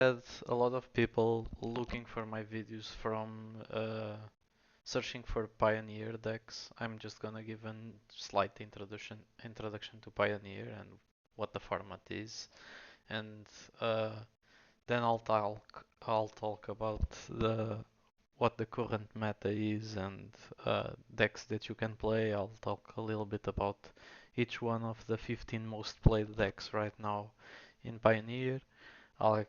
Had a lot of people looking for my videos from searching for Pioneer decks. I'm just gonna give a slight introduction to Pioneer and what the format is, and uh, then I'll talk about the what the current meta is and decks that you can play. I'll talk a little bit about each one of the 15 most played decks right now in Pioneer. I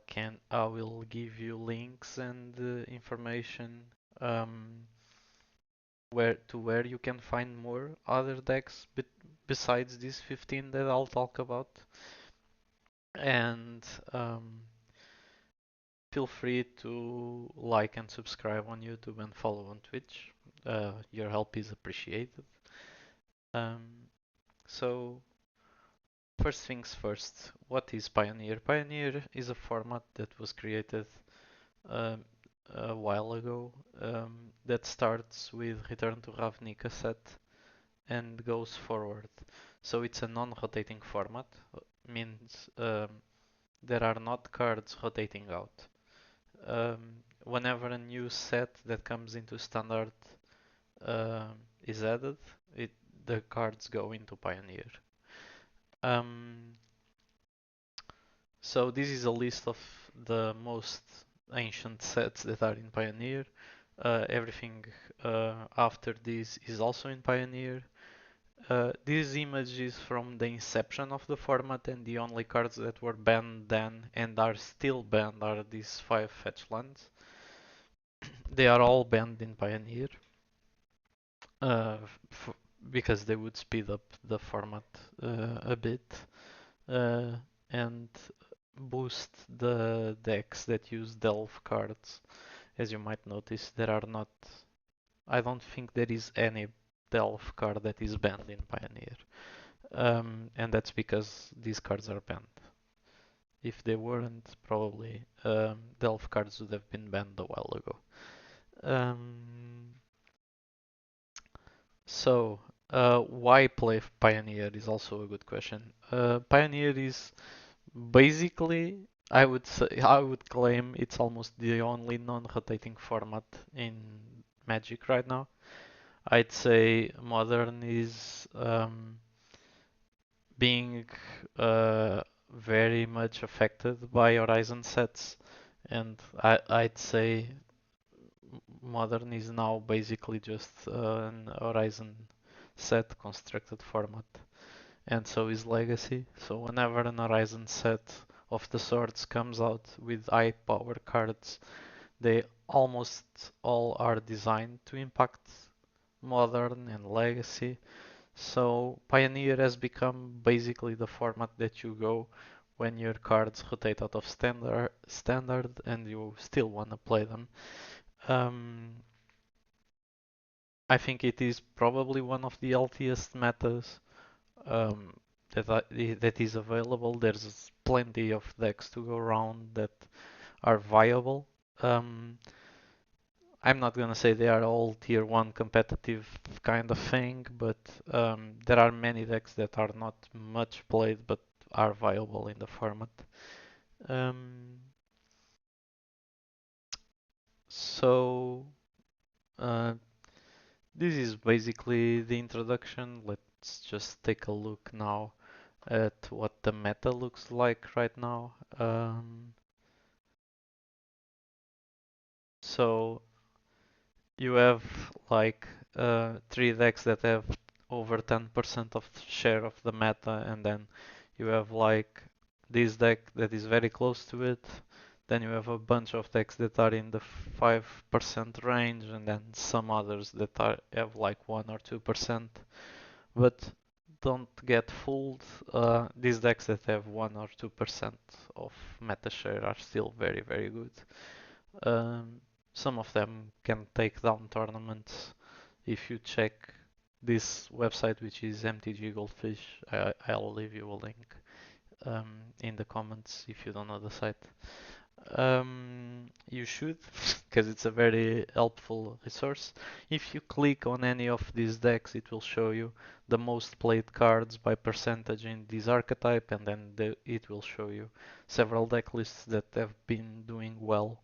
will give you links and information um, where you can find more other decks besides these 15 that I'll talk about. And feel free to like and subscribe on YouTube and follow on Twitch. Your help is appreciated. Um, so first things first, what is Pioneer? Pioneer is a format that was created um, a while ago that starts with Return to Ravnica set and goes forward. So it's a non-rotating format, means there are not cards rotating out. Whenever a new set that comes into standard is added, it the cards go into Pioneer. Um, so this is a list of the most ancient sets that are in Pioneer. Everything after this is also in Pioneer. This image is from the inception of the format, and the only cards that were banned then and are still banned are these 5 fetch lands. They are all banned in Pioneer uh, because they would speed up the format a bit uh, and boost the decks that use Delve cards. As you might notice, there are not. I don't think there is any Delve card that is banned in Pioneer. And that's because these cards are banned. If they weren't, probably Delve cards would have been banned a while ago. Um, why play Pioneer is also a good question. Pioneer is basically, I would claim it's almost the only non-rotating format in Magic right now. I'd say Modern is being very much affected by Horizon sets, and I'd say Modern is now basically just an Horizon set constructed format, and so is Legacy. So whenever an Horizon set of the sorts comes out with high power cards, they almost all are designed to impact Modern and Legacy. So Pioneer has become basically the format that you go when your cards rotate out of standard and you still want to play them. Um, I think it is probably one of the healthiest metas um, that is available. There's plenty of decks to go around that are viable. Um, I'm not gonna say they are all tier 1 competitive kind of thing, but there are many decks that are not much played but are viable in the format. Um, so uh, this is basically the introduction. Let's just take a look now at what the meta looks like right now. So you have like 3 decks that have over 10% of share of the meta, and then you have like this deck that is very close to it. Then you have a bunch of decks that are in the 5% range, and then some others that have like 1 or 2%. But don't get fooled. These decks that have 1 or 2% of meta share are still very, very good. Um, some of them can take down tournaments. If you check this website, which is mtggoldfish, I'll leave you a link in the comments if you don't know the site. you should, because it's a very helpful resource. If you click on any of these decks, it will show you the most played cards by percentage in this archetype, and then it will show you several deck lists that have been doing well.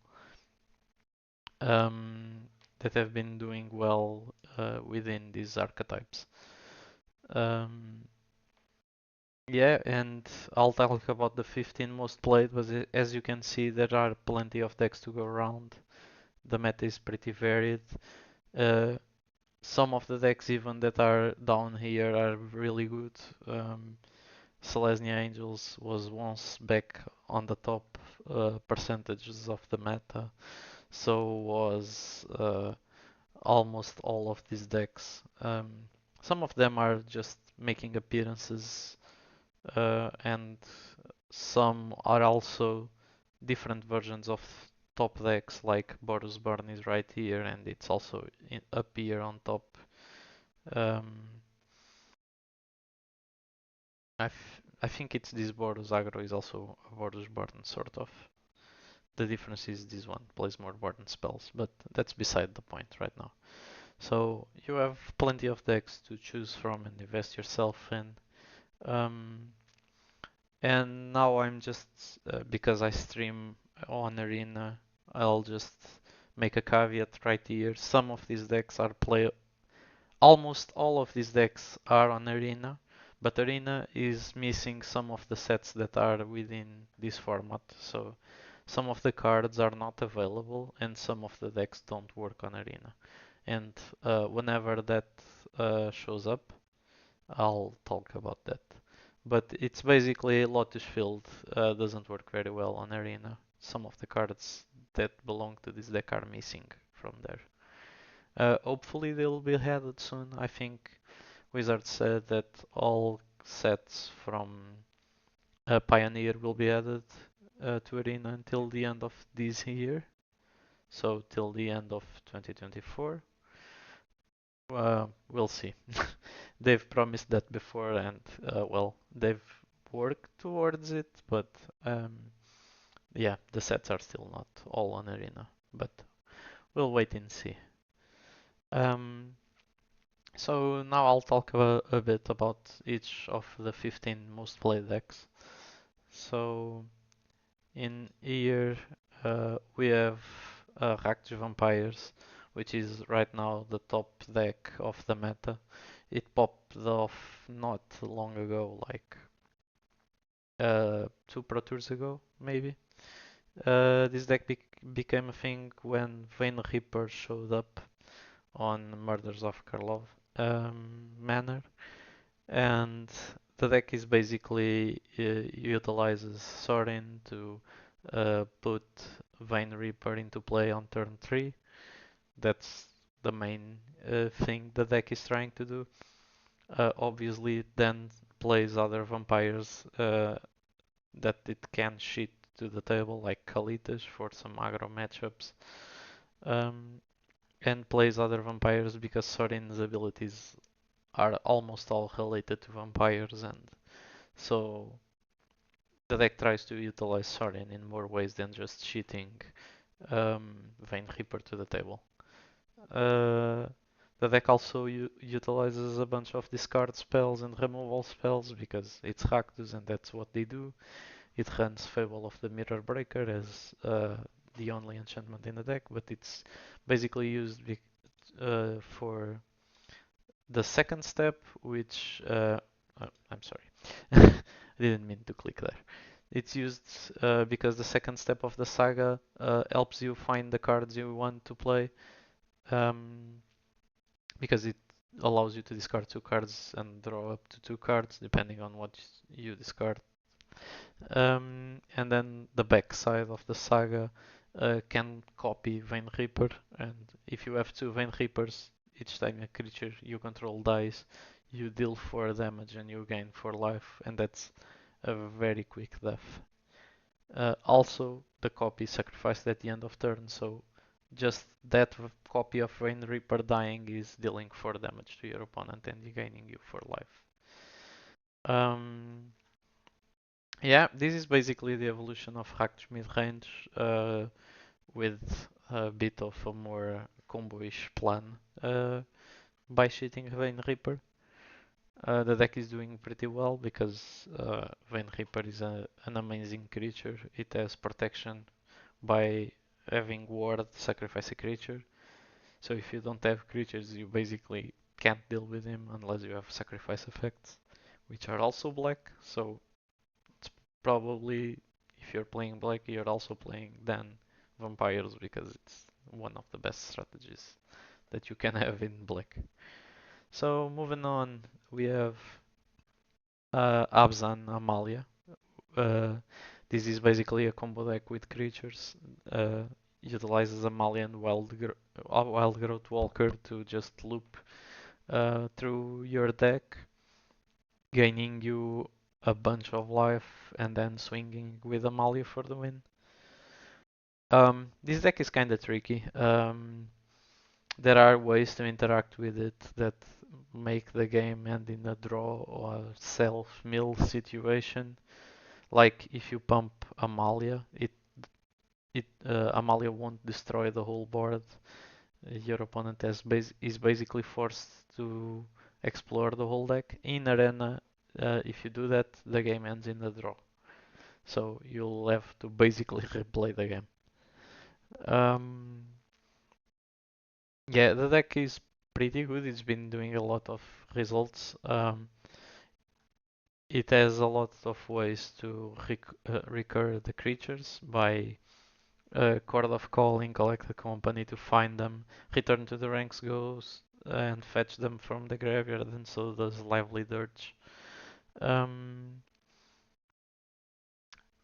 Um, that have been doing well within these archetypes. Um, yeah, and I'll talk about the 15 most played, but as you can see, there are plenty of decks to go around. The meta is pretty varied. Uh, some of the decks even that are down here are really good. Selesnya Angels was once back on the top percentages of the meta. So was almost all of these decks. Some of them are just making appearances, and some are also different versions of top decks, like Boros Burn is right here, and it's also up here on top. Um, I think it's this Boros Aggro is also a Boros Burn, sort of. The difference is this one plays more Burn spells, but that's beside the point right now. So you have plenty of decks to choose from and invest yourself in. Um, and now I'm just, because I stream on Arena, I'll just make a caveat right here. Some of these decks are play Almost all of these decks are on Arena, but Arena is missing some of the sets that are within this format. So some of the cards are not available and some of the decks don't work on Arena. And whenever that shows up, I'll talk about that. But it's basically Lotus Field doesn't work very well on Arena. Some of the cards that belong to this deck are missing from there. Hopefully they'll be added soon. I think Wizard said that all sets from Pioneer will be added to Arena until the end of this year. So till the end of 2024. We'll see. They've promised that before, and well, they've worked towards it, but um, yeah, the sets are still not all on Arena. But we'll wait and see. Um, so now I'll talk a bit about each of the 15 most played decks. So in here we have Rakdos Vampires, which is right now the top deck of the meta. It popped off not long ago, like 2 Pro Tours ago, maybe. This deck became a thing when Vayne Reaper showed up on Murders of Karlov Manor, and the deck is basically utilizes Sorin to put Vayne Reaper into play on turn 3. That's the main thing the deck is trying to do. Obviously, it then plays other vampires that it can shit to the table, like Kalitas for some aggro matchups, um, and plays other vampires because Sorin's abilities are almost all related to vampires, and so the deck tries to utilize Sorin in more ways than just cheating Vayne Reaper to the table. Uh, the deck also utilizes a bunch of discard spells and removal spells because it's Rakdos and that's what they do. It runs Fable of the Mirror Breaker as the only enchantment in the deck, but it's basically used for the second step, which I'm sorry, I didn't mean to click there. It's used because the second step of the saga helps you find the cards you want to play, um, because it allows you to discard 2 cards and draw up to 2 cards depending on what you discard. And then the back side of the saga can copy Vayne Reaper, and if you have 2 Vayne Reapers, each time a creature you control dies, you deal 4 damage and you gain 4 life, and that's a very quick death. Also, the copy is sacrificed at the end of turn, so just that copy of Vayne Reaper dying is dealing 4 damage to your opponent and gaining you 4 life. Yeah, this is basically the evolution of Rakdos midrange. with a bit of a more combo-ish plan by shooting Vein Reaper. The deck is doing pretty well because Vein Reaper is an amazing creature. It has protection by having ward, sacrifice a creature. So if you don't have creatures, you basically can't deal with him unless you have sacrifice effects, which are also black. So it's probably, if you're playing black, you're also playing then vampires because it's one of the best strategies that you can have in black. So moving on, we have Abzan Amalia. Uh, this is basically a combo deck with creatures. Utilizes Amalia and Wild Growth Walker to just loop through your deck, gaining you a bunch of life and then swinging with Amalia for the win. This deck is kind of tricky. There are ways to interact with it that make the game end in a draw or self-mill situation. Like if you pump Amalia, Amalia won't destroy the whole board. Your opponent is basically forced to explore the whole deck. In Arena, if you do that, the game ends in a draw. So you'll have to basically replay the game. Um, yeah, the deck is pretty good. It's been doing a lot of results. It has a lot of ways to recur the creatures by Chord of Calling, collect the company to find them, return to the ranks goes, and fetch them from the graveyard, and so does Lively Dirge. Um,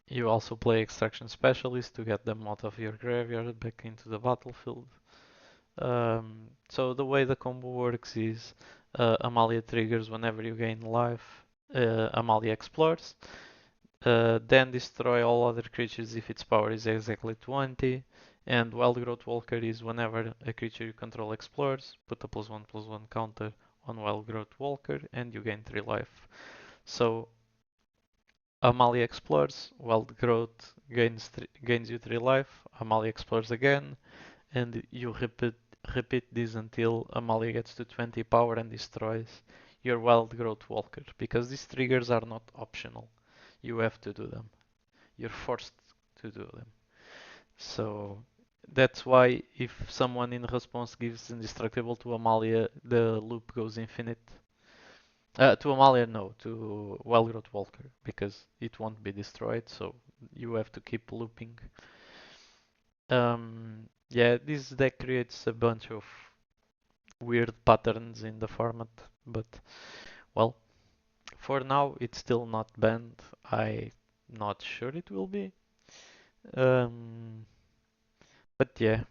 you also play Extraction Specialist to get them out of your graveyard back into the battlefield. So the way the combo works is Amalia triggers whenever you gain life, Amalia explores, then destroy all other creatures if its power is exactly 20. And Wild Growth Walker is whenever a creature you control explores, put a +1/+1 counter on Wild Growth Walker and you gain 3 life. So Amalia explores, Wild Growth gains you 3 life, Amalia explores again, and you repeat this until Amalia gets to 20 power and destroys your Wild Growth Walker, because these triggers are not optional. You have to do them. You're forced to do them. So that's why if someone in response gives indestructible to Amalia, the loop goes infinite. To Amalia, no, to Wellgrowth Walker, because it won't be destroyed, so you have to keep looping. Yeah, this deck creates a bunch of weird patterns in the format, but well, for now it's still not banned. I'm not sure it will be. Um, But yeah,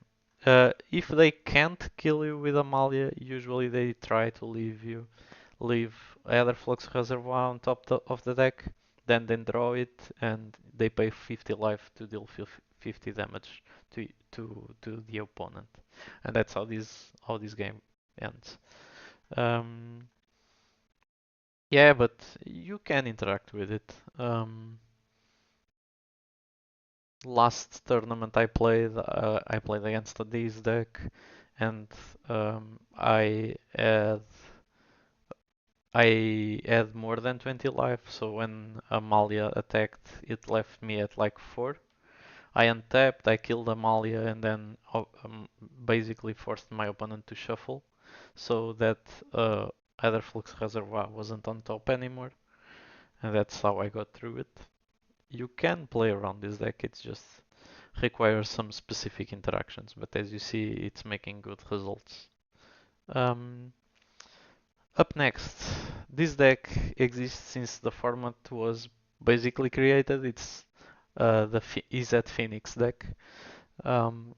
if they can't kill you with Amalia, usually they try to leave either Flux Reservoir on top of the deck, then draw it, and they pay 50 life to deal 50 damage to the opponent, and that's how this game ends. Um, yeah, but you can interact with it. Last tournament I played against this deck, and I had more than 20 life. So when Amalia attacked, it left me at like 4. I untapped, I killed Amalia, and then basically forced my opponent to shuffle, so that either Flux Reservoir wasn't on top anymore, and that's how I got through it. You can play around this deck. It's just requires some specific interactions, but as you see, it's making good results. Um, Up next, this deck exists since the format was basically created. It's the Izet Phoenix deck, um,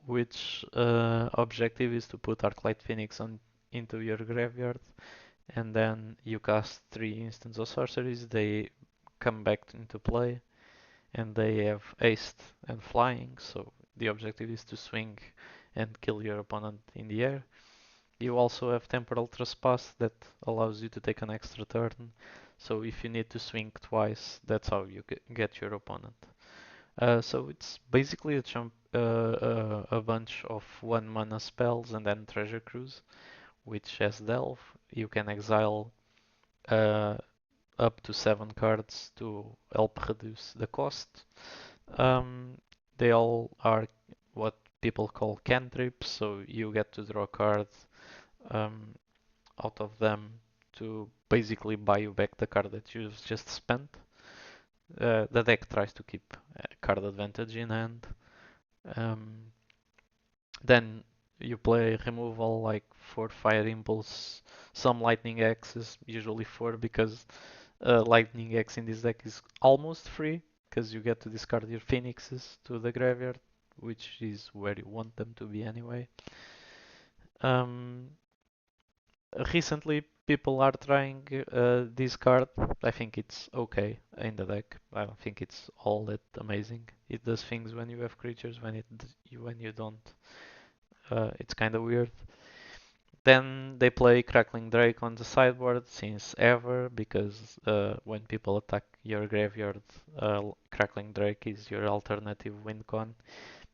which objective is to put Arclight Phoenix into your graveyard, and then you cast 3 instants of sorceries. They come back into play, and they have haste and flying, so the objective is to swing and kill your opponent in the air. You also have Temporal Trespass that allows you to take an extra turn, so if you need to swing twice, that's how you get your opponent. So it's basically a bunch of 1 mana spells and then Treasure Cruise, which has Delve. You can exile uh, up to 7 cards to help reduce the cost. Um, they all are what people call cantrips, so you get to draw cards um, out of them to basically buy you back the card that you've just spent. The deck tries to keep card advantage in hand. Um, then you play removal like 4 Fire Impulse, some Lightning Axes, usually 4 because Lightning X in this deck is almost free because you get to discard your Phoenixes to the graveyard, which is where you want them to be anyway. Um, Recently, people are trying this card. I think it's okay in the deck. I don't think it's all that amazing. It does things when you have creatures, when you don't, it's kind of weird. Then they play Crackling Drake on the sideboard since ever, because when people attack your graveyard, Crackling Drake is your alternative win con,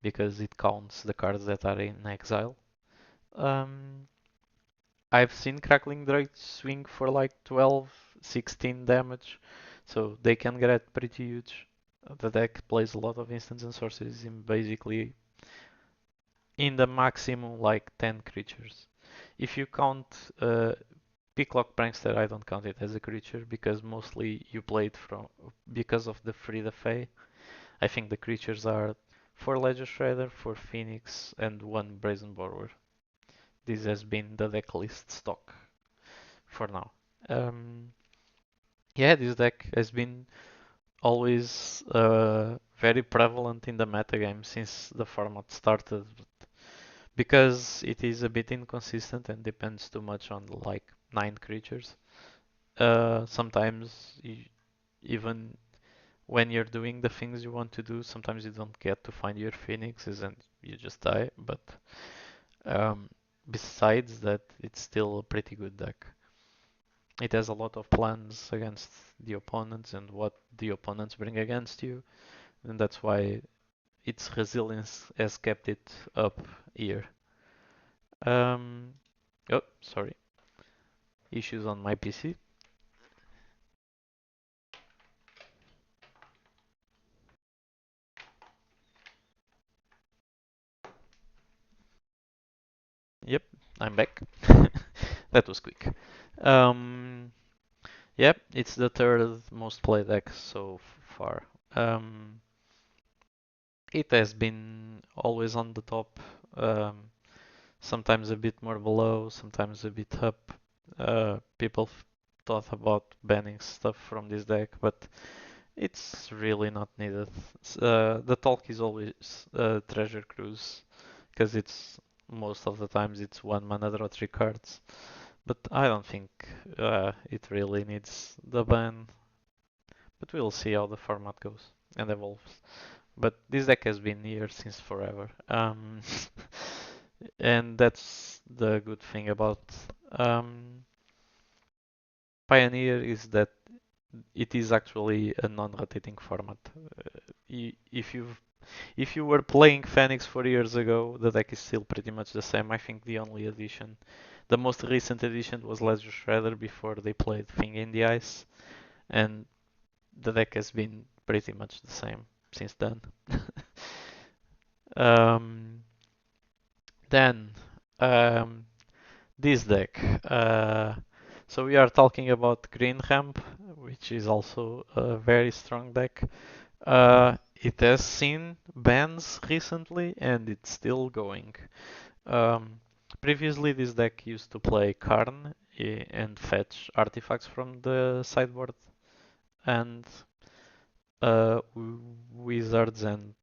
because it counts the cards that are in exile. Um, I've seen Crackling Drake swing for like 12, 16 damage, so they can get pretty huge. The deck plays a lot of instants and sorceries in basically in the maximum like 10 creatures. If you count Picklock Prankster, I don't count it as a creature because mostly you play it from because of the Frida Fae. I think the creatures are 4 Ledger Shredder, 4 Phoenix, and 1 Brazen Borrower. This has been the deck list stock for now. Um, yeah, this deck has been always very prevalent in the metagame since the format started because it is a bit inconsistent and depends too much on like 9 creatures. Sometimes even when you're doing the things you want to do, sometimes you don't get to find your phoenixes and you just die. But um, besides that, it's still a pretty good deck. It has a lot of plans against the opponents and what the opponents bring against you, and that's why its resilience has kept it up here. Um, oh, sorry, issues on my PC. Yep, I'm back. That was quick. Um, yep, it's the third most played deck so far. Um, it has been always on the top, um, sometimes a bit more below, sometimes a bit up. People thought about banning stuff from this deck, but it's really not needed. The talk is always Treasure Cruise, because it's most of the times it's 1 mana draw 3 cards. But I don't think it really needs the ban. But we'll see how the format goes and evolves. But this deck has been here since forever. And that's the good thing about um, Pioneer is that it is actually a non-rotating format. If you were playing Phoenix 4 years ago, the deck is still pretty much the same. I think the only addition, the most recent addition was Ledger Shredder before they played Thing in the Ice, and the deck has been pretty much the same since then. um, then um, this deck. So we are talking about Green Ramp, which is also a very strong deck. It has seen bans recently and it's still going. Um, Previously, this deck used to play Karn and fetch artifacts from the sideboard, and wizards and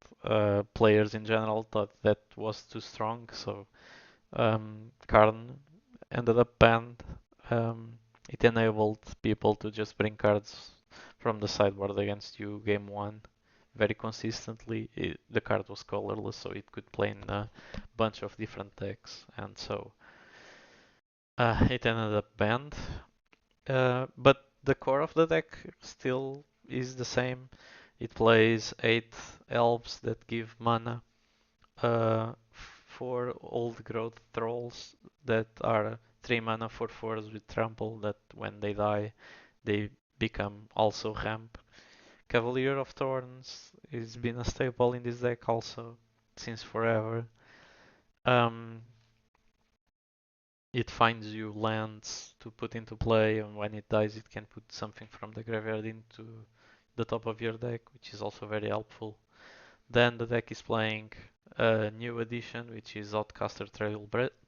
players in general thought that was too strong, so Karn ended up banned. Um, it enabled people to just bring cards from the sideboard against you game one very consistently. The card was colorless, so it could play in a bunch of different decks, and so it ended up banned. But the core of the deck still is the same. It plays 8 elves that give mana. four old growth trolls that are 3 mana for 4s with trample that when they die they become also ramp. Cavalier of Thorns has been a staple in this deck also since forever. Um, it finds you lands to put into play, and when it dies, it can put something from the graveyard into the top of your deck, which is also very helpful. Then the deck is playing a new addition, which is Outcaster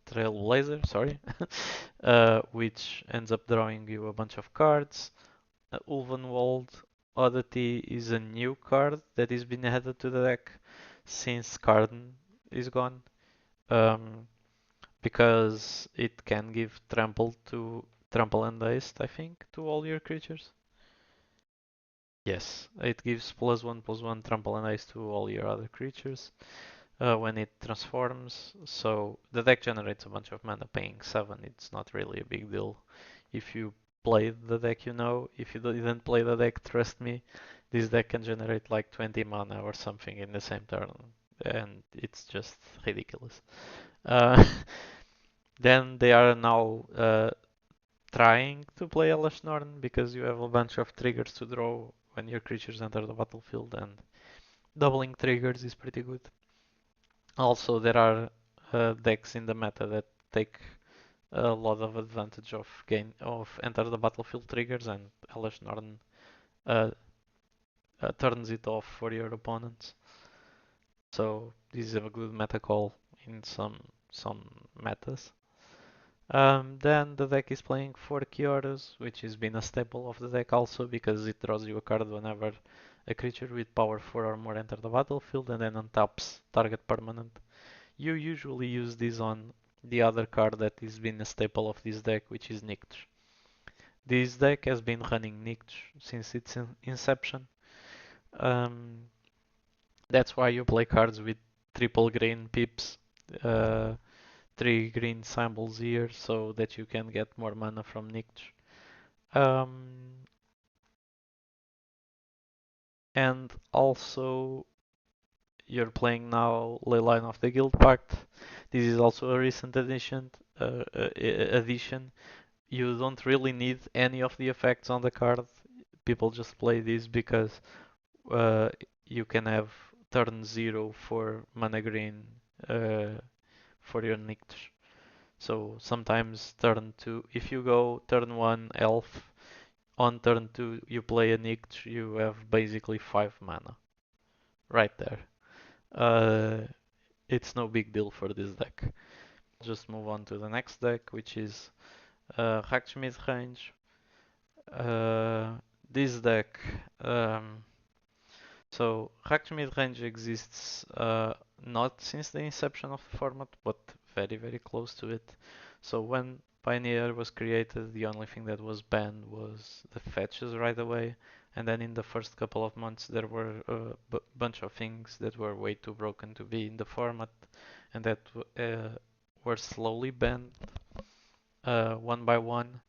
Trailblazer, sorry, which ends up drawing you a bunch of cards. Ulvenwald Oddity is a new card that has been added to the deck since Carden is gone. Um, because it can give trample and haste, I think, to all your creatures. Yes, it gives +1/+1 trample and haste to all your other creatures when it transforms. So the deck generates a bunch of mana paying 7. It's not really a big deal. If you play the deck, you know. If you didn't play the deck, trust me, this deck can generate like 20 mana or something in the same turn. And it's just ridiculous. Uh, then they are now trying to play Elesh Norn because you have a bunch of triggers to draw when your creatures enter the battlefield, and doubling triggers is pretty good. Also, there are decks in the meta that take a lot of advantage of enter the battlefield triggers, and Elesh Norn uh, turns it off for your opponents. So this is a good meta call in some metas. Then the deck is playing 4 Kyoros, which has been a staple of the deck also because it draws you a card whenever a creature with power 4 or more enter the battlefield and then untaps target permanent. You usually use this on the other card that has been a staple of this deck, which is Nictor. This deck has been running Nictor since its inception. Um, that's why you play cards with triple green pips. Uh, 3 green symbols here so that you can get more mana from Nictor. Um, and also you're playing now Leyline of the Guild Pact. This is also a recent addition. You don't really need any of the effects on the card. People just play this because uh, you can have turn 0 for mana green for your Nictor. So sometimes turn 2, if you go turn 1 elf, on turn 2 you play a Nictor, you have basically 5 mana. Right there. Uh, it's no big deal for this deck. Just move on to the next deck, which is Rak's mid-range. This deck, um, so Rak's mid-range exists not since the inception of the format, but very, very close to it. So when Pioneer was created, the only thing that was banned was the fetches right away. And then in the first couple of months, there were a bunch of things that were way too broken to be in the format, and that were slowly banned one by one.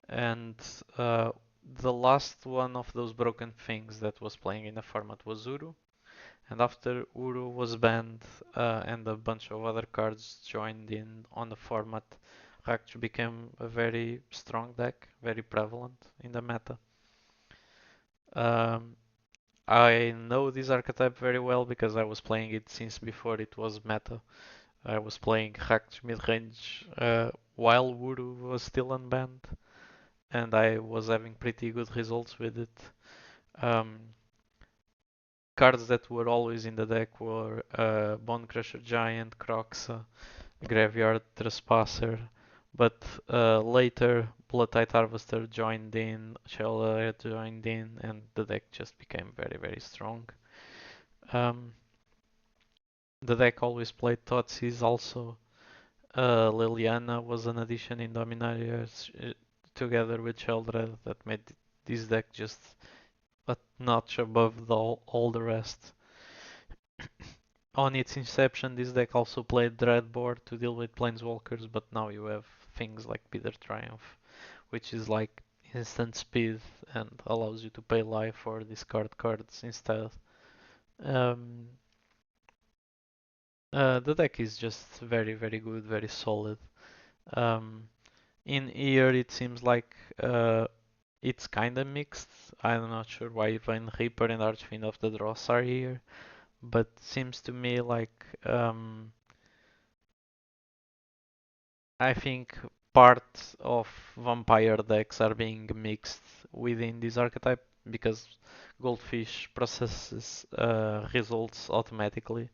And the last one of those broken things that was playing in the format was Uru. And after Uru was banned and a bunch of other cards joined in on the format, Rakch became a very strong deck, very prevalent in the meta. Um, I know this archetype very well because I was playing it since before it was meta. I was playing Rakch midrange while Uru was still unbanned, and I was having pretty good results with it. Um, Cards that were always in the deck were Bone Crusher Giant, Croxa, Graveyard Trespasser, but later Bloodtide Harvester joined in, Shell joined in, and the deck just became very, very strong. Um, the deck always played Thoughtseize also. Liliana was an addition in Dominaria together with Sheldred that made this deck just a notch above all the rest. On its inception, this deck also played Dreadboard to deal with Planeswalkers, but now you have things like Bitter Triumph, which is like instant speed and allows you to pay life or discard cards instead. Um, The deck is just very, very good, very solid. Um, in here, it seems like it's kind of mixed. I'm not sure why Vayne Reaper and Archfiend of the Dross are here, but seems to me like I think part of vampire decks are being mixed within this archetype because Goldfish processes results automatically,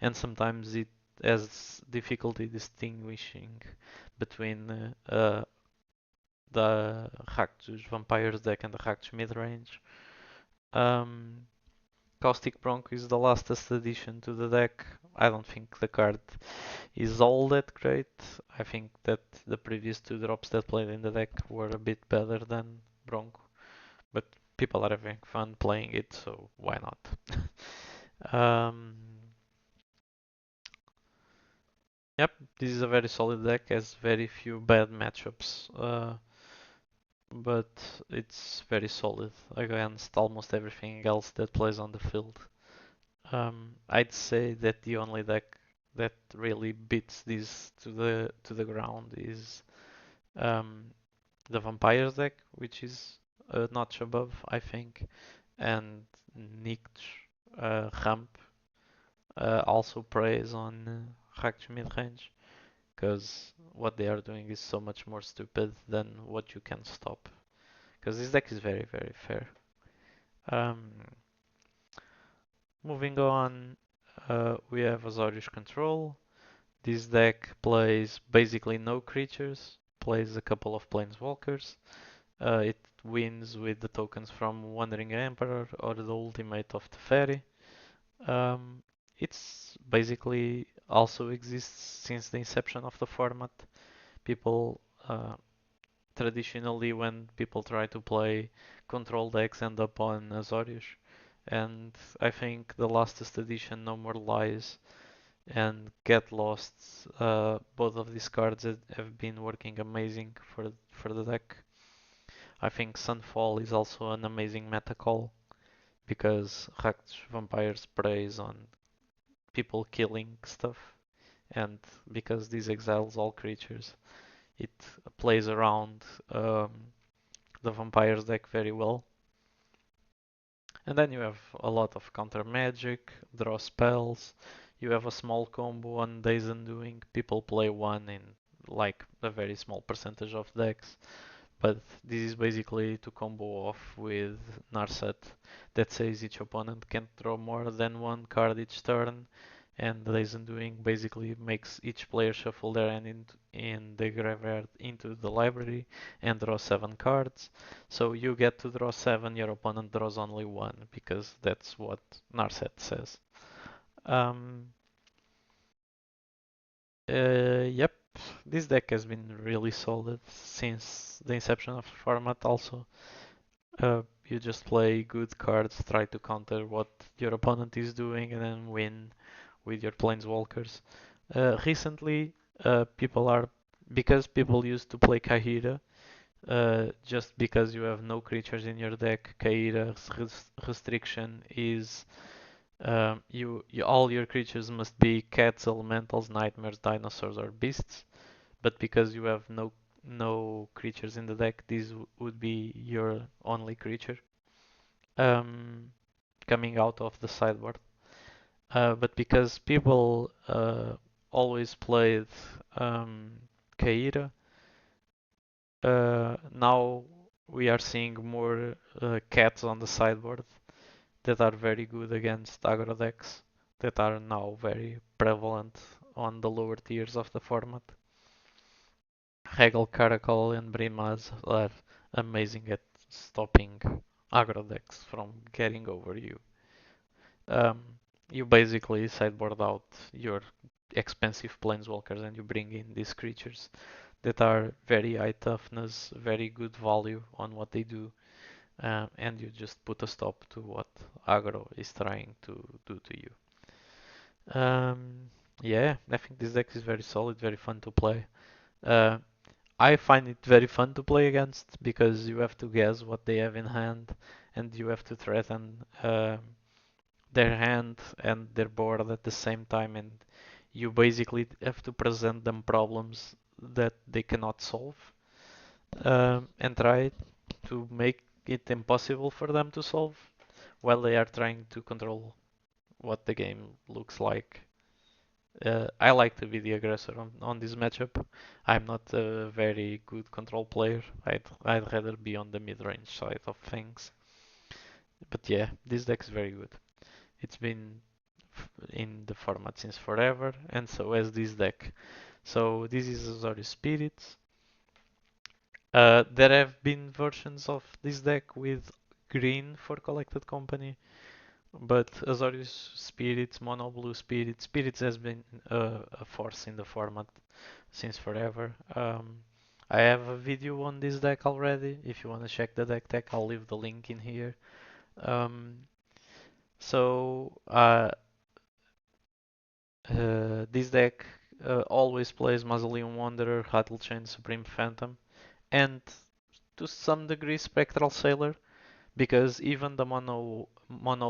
and sometimes it has difficulty distinguishing between the Rakdos Vampires deck and the Rakdos midrange. Um, Caustic Bronco is the lastest addition to the deck. I don't think the card is all that great. I think that the previous two drops that played in the deck were a bit better than Bronco, but people are having fun playing it, so why not? um, yep, this is a very solid deck, has very few bad matchups, but it's very solid against almost everything else that plays on the field. I'd say that the only deck that really beats this to the ground is um, the Vampires deck, which is a notch above, I think, and Nick's ramp also preys on Rak's midrange, because what they are doing is so much more stupid than what you can stop. Because this deck is very, very fair. Um, Moving on, we have Azorius Control. This deck plays basically no creatures, plays a couple of planeswalkers. It wins with the tokens from Wandering Emperor or the Ultimate of Teferi. It's basically also exists since the inception of the format. People uh, traditionally, when people try to play control decks, end up on Azorius, and I think the latest edition, No More Lies and Get Lost, both of these cards have been working amazing for the deck. I think Sunfall is also an amazing meta call because Rakdos Vampires preys on people killing stuff, and because this exiles all creatures, it plays around the Vampires deck very well. And then you have a lot of counter magic, draw spells. You have a small combo on Days Undoing. People play one in like a very small percentage of decks. But this is basically to combo off with Narset that says each opponent can't draw more than one card each turn, and Days Undoing basically makes each player shuffle their hand in the graveyard into the library and draw 7 cards. So you get to draw 7, your opponent draws only 1 because that's what Narset says. Um, yep, this deck has been really solid since the inception of the format also. You just play good cards, try to counter what your opponent is doing, and then win with your planeswalkers. Recently, people are because people used to play Kahira. Just because you have no creatures in your deck, Kahira's restriction is all your creatures must be cats, elementals, nightmares, dinosaurs, or beasts. But because you have no creatures in the deck, this would be your only creature coming out of the sideboard. But because people always played Kaira, now we are seeing more cats on the sideboard that are very good against aggro decks that are now very prevalent on the lower tiers of the format. Hegel, Caracol, and Brimaz are amazing at stopping aggro decks from getting over you. Um, you basically sideboard out your expensive planeswalkers and you bring in these creatures that are very high toughness, very good value on what they do, and you just put a stop to what aggro is trying to do to you. Yeah, I think this deck is very solid, very fun to play. Uh, I find it very fun to play against because you have to guess what they have in hand and you have to threaten their hand and their board at the same time, and you basically have to present them problems that they cannot solve, and try to make it impossible for them to solve while they are trying to control what the game looks like. I like to be the aggressor on this matchup. I'm not a very good control player. I'd rather be on the mid-range side of things. But yeah, this deck is very good. It's been in the format since forever, and so has this deck. So this is Azorius Spirits. There have been versions of this deck with green for collected company, but Azorius Spirits, Mono Blue Spirits, Spirits has been a force in the format since forever. I have a video on this deck already. If you want to check the deck tech, I'll leave the link in here. Um, so this deck always plays Mausoleum Wanderer, Rattle Chain, Supreme Phantom, and to some degree Spectral Sailor, because even the mono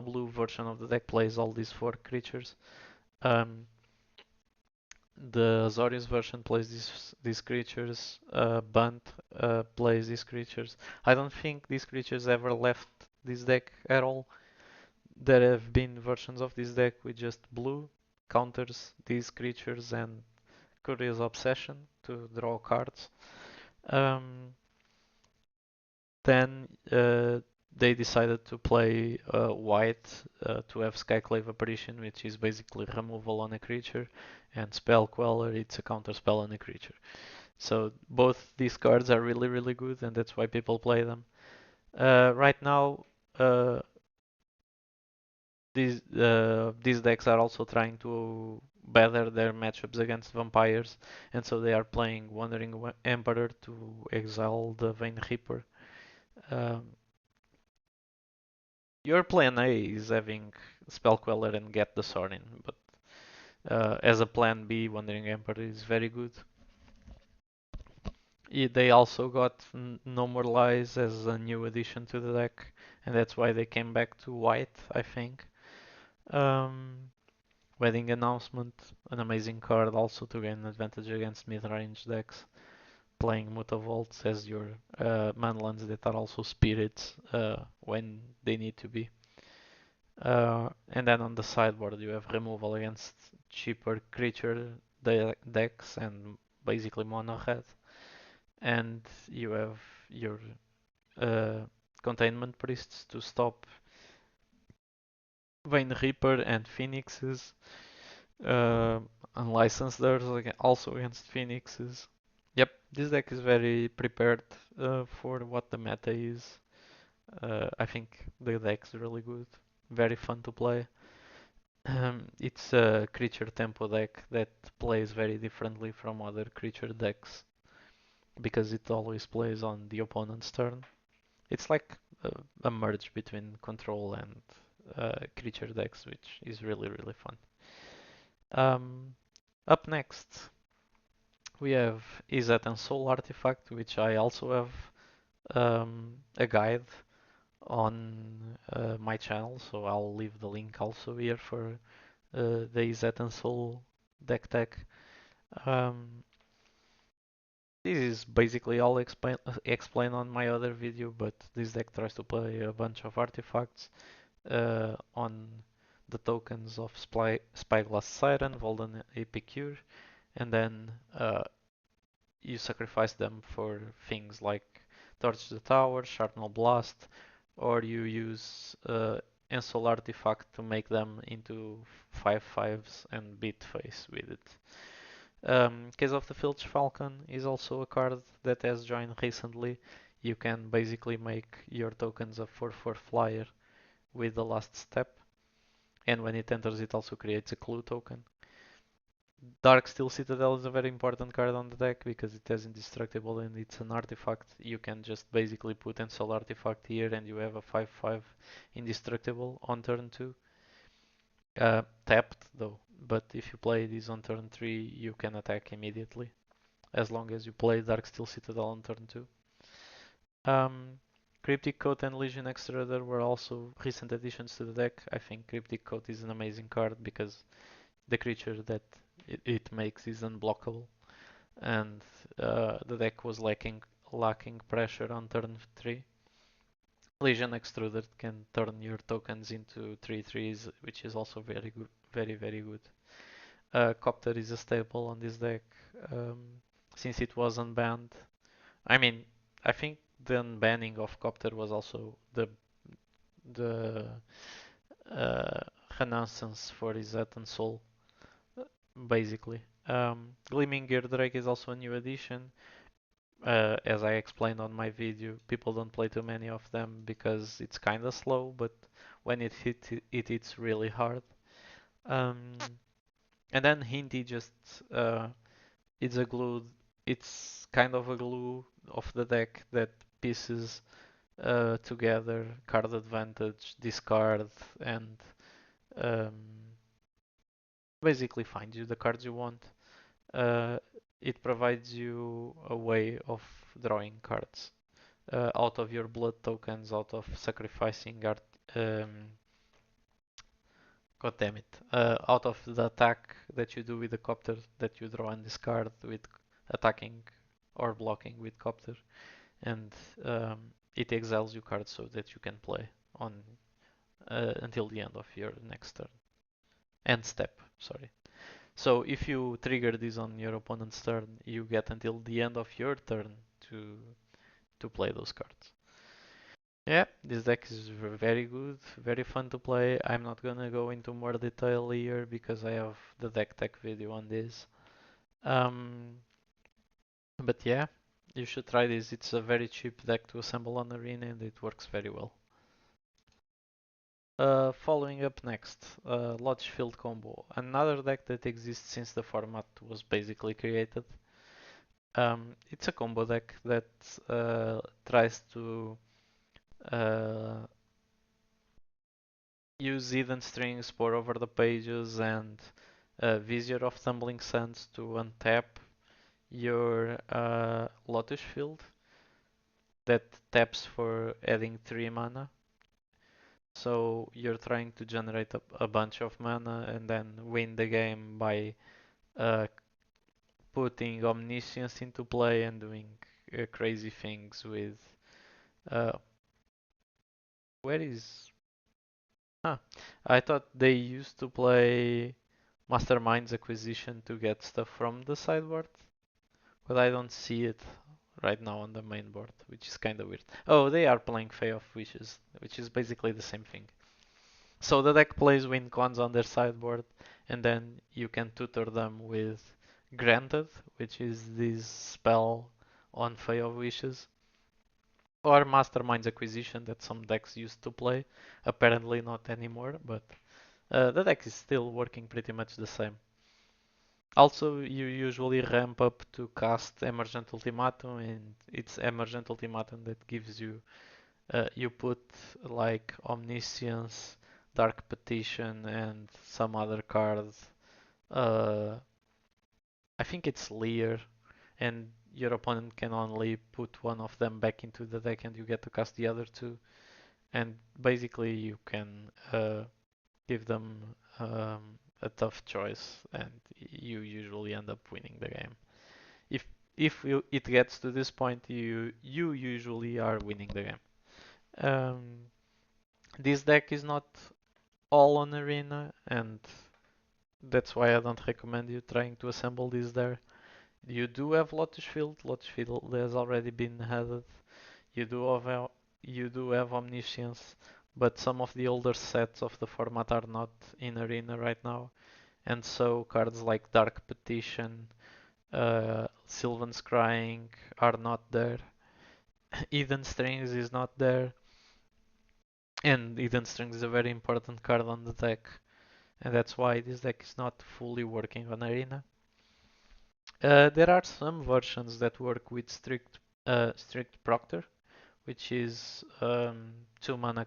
blue version of the deck plays all these four creatures. Um, the Azorius version plays these creatures. Bunt plays these creatures. I don't think these creatures ever left this deck at all. There have been versions of this deck with just blue counters these creatures and Curious Obsession to draw cards. Um, then they decided to play white to have Skyclave Apparition, which is basically removal on a creature, and Spell Queller, it's a counter spell on a creature. So both these cards are really, really good, and that's why people play them. Right now, uh, these decks are also trying to better their matchups against vampires, and so they are playing Wandering Emperor to exile the Vein Reaper. Um, your plan A is having Spell Queller and get the sword in, but as a plan B, Wandering Emperor is very good. They also got No More Lies as a new addition to the deck, and that's why they came back to white, I think. Um, Wedding Announcement, an amazing card also to gain advantage against mid-range decks. Playing Mutavaults as your manlands that are also spirits when they need to be. And then on the sideboard you have removal against cheaper creature decks and basically mono red. And you have your uh, containment priests to stop Vein Reaper and Phoenixes. Uh, Unlicensed Earth also against Phoenixes. Yep, this deck is very prepared for what the meta is. I think the deck's really good, very fun to play. It's a creature tempo deck that plays very differently from other creature decks because it always plays on the opponent's turn. It's like a merge between control and creature decks, which is really, really fun. Um, Up next, we have Izet and Soul Artifact, which I also have a guide on my channel, so I'll leave the link also here for the Izet and Soul deck tech. Um, this is basically all explained on my other video, but this deck tries to play a bunch of artifacts on the tokens of Spyglass Siren, Volden Epicure, and then you sacrifice them for things like Torch the Tower, Sharpnel Blast, or you use Ensoul Artifact to make them into 5/5s and beat face with it. Case of the Filch Falcon is also a card that has joined recently. You can basically make your tokens a 4/4 flyer with the last step, and when it enters, it also creates a clue token. Darksteel Citadel is a very important card on the deck because it has indestructible and it's an artifact. You can just basically put Ensoul Artifact here and you have a 5/5 indestructible on turn 2. Tapped though, but if you play this on turn 3 you can attack immediately as long as you play Darksteel Citadel on turn 2. Um, Cryptic Coat and Legion Extruder were also recent additions to the deck. I think Cryptic Coat is an amazing card because the creature that it makes is unblockable, and the deck was lacking pressure on turn 3. Legion Extruded can turn your tokens into 3/3s, which is also very good, very good. Copter is a staple on this deck since it was unbanned. I mean, I think the unbanning of Copter was also the uh, renaissance for his and Soul, basically. Gleaming Gear Drake is also a new addition. As I explained on my video, people don't play too many of them because it's kinda slow, but when it hits really hard. Um, and then Hindi just uh, it's a glue. It's kind of a glue of the deck that pieces together card advantage, discard, and um, basically finds you the cards you want. Uh, it provides you a way of drawing cards out of your blood tokens, out of sacrificing art. Um, God damn it! Out of the attack that you do with the copter that you draw and discard with attacking or blocking with copter, and it exiles you cards so that you can play on until the end of your next turn. End step, sorry. So if you trigger this on your opponent's turn, you get until the end of your turn to play those cards. Yeah, this deck is very good, very fun to play. I'm not gonna go into more detail here because I have the deck tech video on this. Um, but yeah, you should try this. It's a very cheap deck to assemble on Arena and it works very well. Following up next, Lodge Field Combo, another deck that exists since the format was basically created. It's a combo deck that tries to uh, use hidden strings, pour over the pages, and Vizier of Tumbling Sands to untap your Lotus Field that taps for adding 3 mana. So you're trying to generate a bunch of mana and then win the game by uh, putting Omniscience into play and doing crazy things with. Uh, where is. Huh. I thought they used to play Mastermind's Acquisition to get stuff from the sideboard, but I don't see it right now on the main board, which is kind of weird. Oh, they are playing Fey of Wishes, which is basically the same thing. So the deck plays win cons on their sideboard, and then you can tutor them with Granted, which is this spell on Fey of Wishes, or Mastermind's Acquisition that some decks used to play. Apparently not anymore, but the deck is still working pretty much the same. Also, you usually ramp up to cast Emergent Ultimatum, and it's Emergent Ultimatum that gives you, you put like Omniscience, Dark Petition, and some other cards. Uh, I think it's Leer, and your opponent can only put one of them back into the deck, and you get to cast the other two. And basically, you can give them a tough choice, and you usually end up winning the game. If it gets to this point, you usually are winning the game. Um, this deck is not all on Arena, and that's why I don't recommend you trying to assemble this there. You do have Lotus Field. Lotus Field has already been added. You do have you do have Omniscience, but some of the older sets of the format are not in Arena right now, and so cards like Dark Petition, Sylvan Scrying are not there. Eden Strings is not there, and Eden Strings is a very important card on the deck, and that's why this deck is not fully working on Arena. There are some versions that work with Strict Proctor, which is 2 mana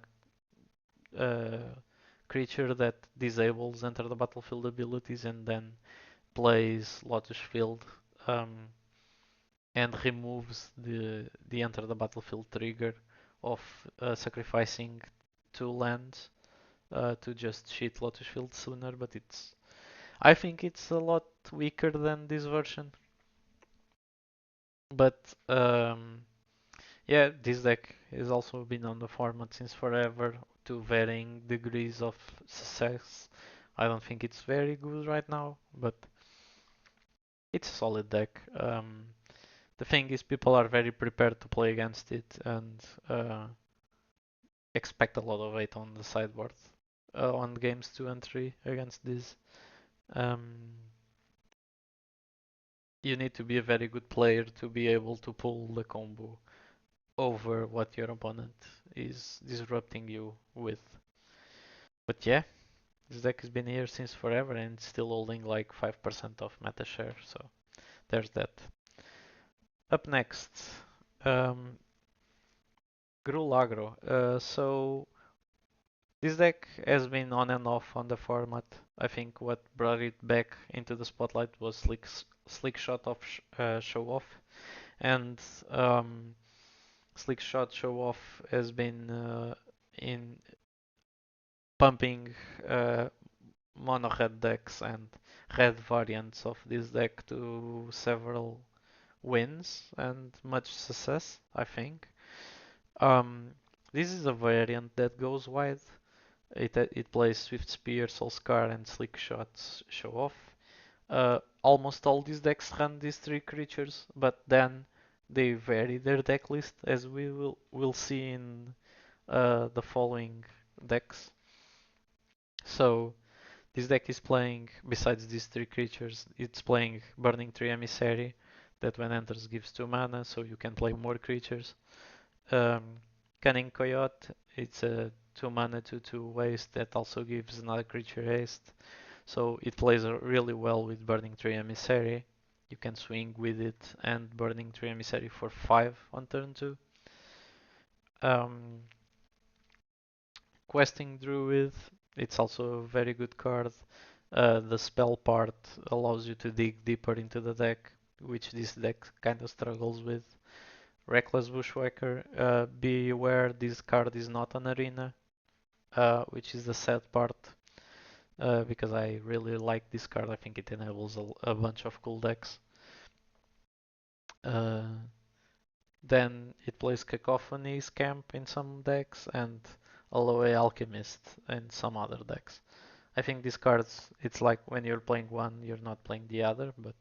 uh, creature that disables enter the battlefield abilities and then plays Lotus Field um, and removes the enter the battlefield trigger of sacrificing 2 lands to just cheat Lotus Field sooner, but it's I think it's a lot weaker than this version, but yeah, this deck has also been on the format since forever to varying degrees of success. I don't think it's very good right now, but it's a solid deck. The thing is, people are very prepared to play against it and expect a lot of weight on the sideboard on games 2 and 3 against this. Um, you need to be a very good player to be able to pull the combo over what your opponent is disrupting you with. But yeah, this deck has been here since forever and it's still holding like 5% of meta share, so there's that. Up next, um, Gruul Agro. So this deck has been on and off on the format. I think what brought it back into the spotlight was Slick Shot of Show Off, and um, Slick Shot Show Off has been in pumping uh, mono red decks and red variants of this deck to several wins and much success, I think. Um, this is a variant that goes wide. It plays Swift Spear, Soul Scar, and Slick Shots Show Off. Almost all these decks run these three creatures, but then they vary their deck list, as we will see in the following decks. So this deck is playing, besides these three creatures, it's playing Burning Tree Emissary, that when enters gives 2 mana, so you can play more creatures. Cunning Coyote, it's a 2 mana 2/2 waste that also gives another creature haste. So it plays really well with Burning Tree Emissary. You can swing with it and Burning Tree Emissary for 5 on turn 2. Um, Questing Druid, it's also a very good card. The spell part allows you to dig deeper into the deck, which this deck kind of struggles with. Reckless Bushwhacker, be aware this card is not an arena, which is the sad part, because I really like this card. I think it enables a bunch of cool decks. Uh, then it plays Cacophony Scamp in some decks and Aloe Alchemist in some other decks. I think these cards, it's like when you're playing one, you're not playing the other, but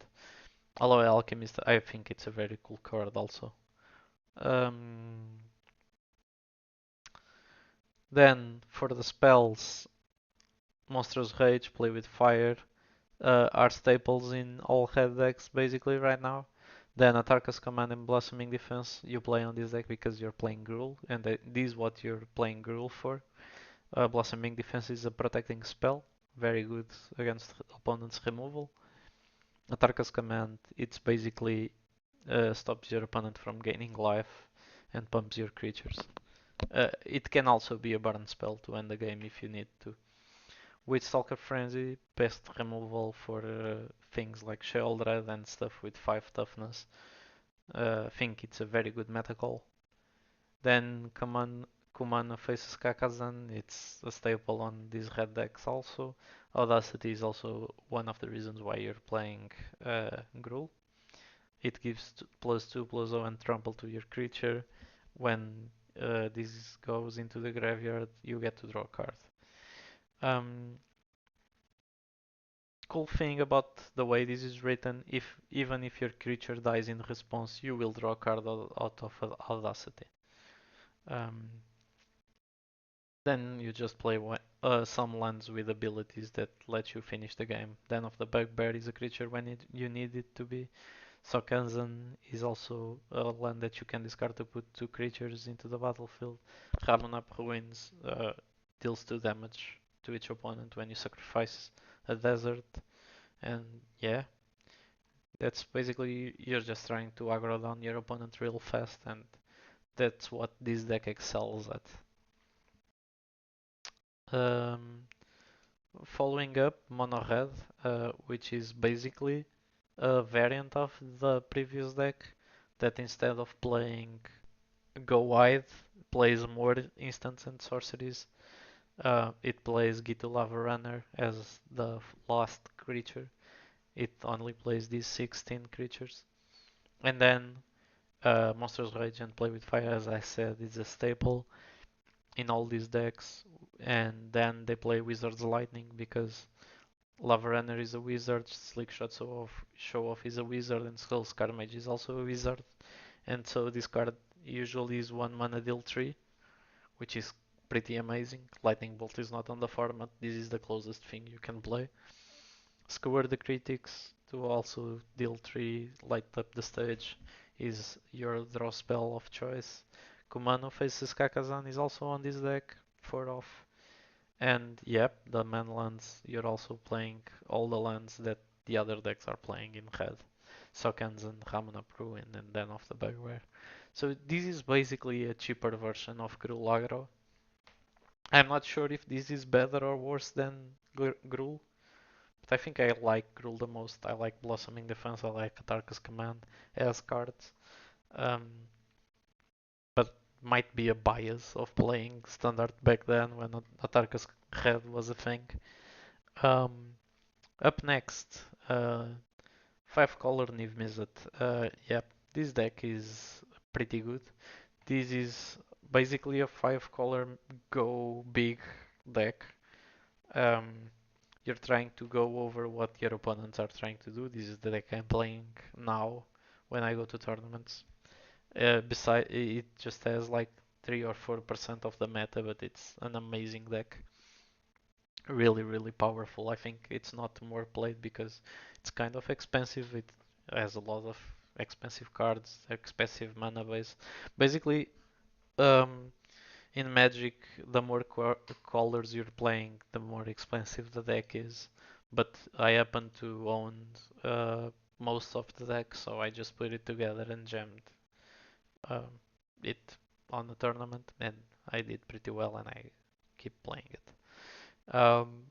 Aloe Alchemist, I think it's a very cool card also. Um, then for the spells, Monstrous Rage, play with fire, are staples in all head decks basically right now. Then Atarka's Command and Blossoming Defense you play on this deck because you're playing Gruul, and this is what you're playing Gruul for. Blossoming Defense is a protecting spell, very good against opponent's removal. Atarka's Command, it's basically stops your opponent from gaining life and pumps your creatures. It can also be a burn spell to end the game if you need to. With Stalker Frenzy, best removal for things like Sheoldred and stuff with 5 toughness. I think it's a very good meta call. Then Kumano faces Kakazan, it's a staple on these red decks also. Audacity is also one of the reasons why you're playing Gruul. It gives +2/+0 and trample to your creature. When this goes into the graveyard, you get to draw a card. Um, cool thing about the way this is written, if even if your creature dies in response, you will draw a card out of Audacity. Um, then you just play some lands with abilities that let you finish the game. Den of the Bugbear is a creature when you need it to be. Sokenzan is also a land that you can discard to put 2 creatures into the battlefield. Ramunap Ruins deals 2 damage to each opponent when you sacrifice a desert. And yeah, that's basically you're just trying to aggro down your opponent real fast, and that's what this deck excels at. Um, Following up, Mono Red, which is basically a variant of the previous deck that instead of playing Go Wide, plays more instants and sorceries. It plays Gitu Lava Runner as the last creature. It only plays these 16 creatures. And then Monsters Rage and Play with Fire, as I said, is a staple in all these decks. And then they play Wizard's Lightning because Lava Runner is a wizard, Slickshot Show Off is a wizard, and Skullscar Mage is also a wizard. And so this card usually is 1 mana deal 3, which is pretty amazing. Lightning Bolt is not on the format, this is the closest thing you can play. Skewer the Critics to also deal 3, light up the stage is your draw spell of choice. Kumano faces Kakazan is also on this deck, 4 off. And yep, the man lands, you're also playing all the lands that the other decks are playing in red. Sokanzen, Ramunap Ruin, and Den of the Bugbear. So this is basically a cheaper version of Gruul Aggro. I'm not sure if this is better or worse than Gruul, but I think I like Gruul the most. I like Blossoming Defense, I like Katarka's Command as cards. Um, but might be a bias of playing Standard back then when Atarka's Red was a thing. Um, Up next, 5 color Niv Mizzet. Yep, this deck is pretty good. This is basically a 5 color go big deck. Um, you're trying to go over what your opponents are trying to do. This is the deck I'm playing now when I go to tournaments. Beside, it just has like 3 or 4% of the meta, but it's an amazing deck. Really, really powerful. I think it's not more played because it's kind of expensive. It has a lot of expensive cards, expensive mana base. Basically, um, in Magic, the more colors you're playing, the more expensive the deck is. But I happen to own uh, most of the deck, so I just put it together and jammed um, it on the tournament, and I did pretty well, and I keep playing it.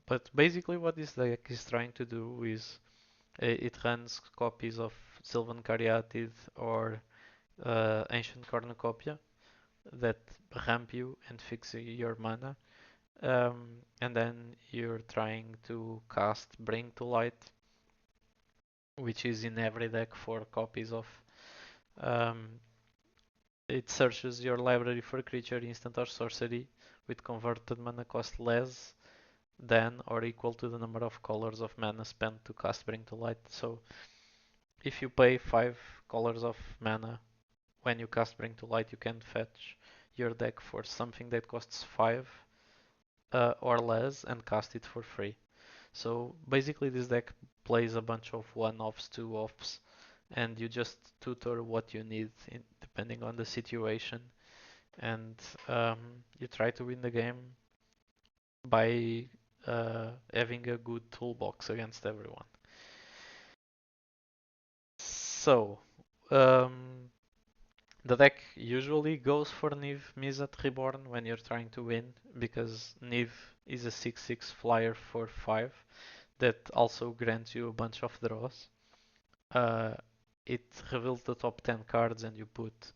But basically, what this deck is trying to do is it runs copies of Sylvan Caryatid or Ancient Cornucopia that ramp you and fix your mana. And then you're trying to cast Bring to Light, which is in every deck 4 copies of. Um, it searches your library for creature, instant, or sorcery with converted mana cost less than or equal to the number of colors of mana spent to cast Bring to Light. So if you pay 5 colors of mana when you cast Bring to Light, you can fetch your deck for something that costs 5 or less and cast it for free. So basically, this deck plays a bunch of one-offs, two-offs, and you just tutor what you need depending on the situation, and you try to win the game by having a good toolbox against everyone. So, um, the deck usually goes for Niv Mizzet Reborn when you're trying to win because Niv is a 6/6 flyer for 5 that also grants you a bunch of draws. Uh, it reveals the top 10 cards and you put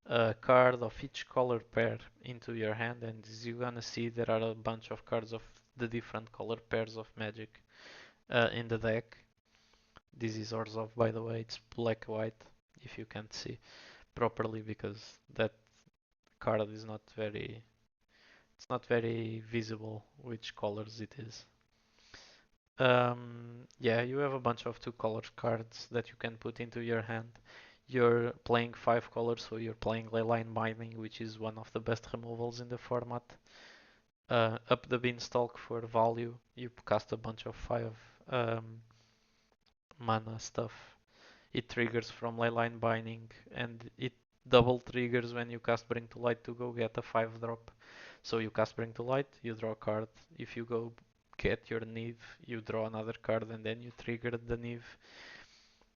a card of each color pair into your hand, and as you're gonna see there are a bunch of cards of the different color pairs of Magic in the deck. This is Orzhov, by the way. It's black white if you can't see properly because that card is not very it's not very visible which colors it is. Yeah, you have a bunch of 2 color cards that you can put into your hand. You're playing 5 colors, so you're playing Leyline Binding, which is one of the best removals in the format. Up the Beanstalk for value, you cast a bunch of 5 um, mana stuff. It triggers from Leyline Binding, and it double triggers when you cast Bring to Light to go get a 5 drop. So you cast Bring to Light, you draw a card. If you go get your Niv, you draw another card, and then you trigger the Niv.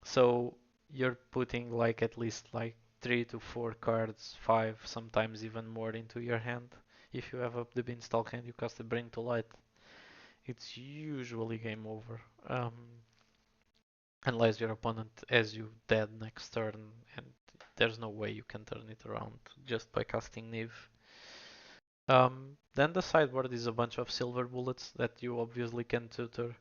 So you're putting like at least like 3 to 4 cards, 5, sometimes even more into your hand. If you have up the Beanstalk and you cast a Bring to Light, it's usually game over. Unless your opponent has you dead next turn, and there's no way you can turn it around just by casting Niv. Then the sideboard is a bunch of silver bullets that you obviously can tutor